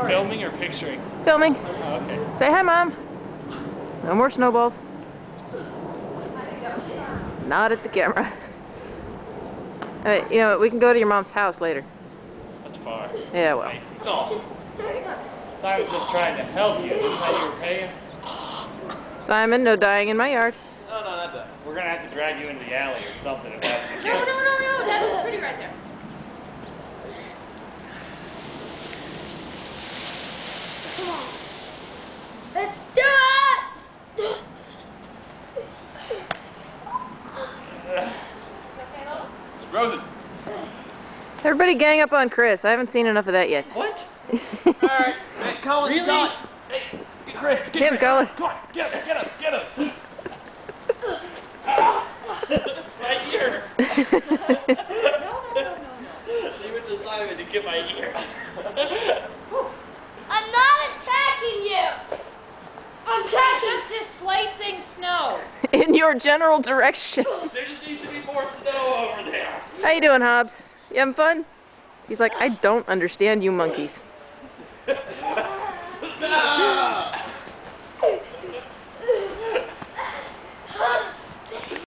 you filming or picturing? Filming. Oh, okay. Say hi, Mom. No more snowballs. Not at the camera. You know, we can go to your mom's house later. That's far. Yeah, well. Nice. No. Simon's just trying to help you. Isn't that you were paying? Simon, no dying in my yard. No, not that. We're going to have to drag you into the alley or something if that's the case. No. That looks pretty right there. Come on. Let's do it! Rosen. Everybody gang up on Chris. I haven't seen enough of that yet. What? Alright. Hey, Colin, really? Colin. Hey, Chris, get him, Colin. Come on, get him. My ear. Leave it to Simon to get my ear. I'm not attacking you! I'm just displacing snow. In your general direction. There just needs to be more snow over there. How you doing, Hobbs? You having fun? He's like, I don't understand you monkeys.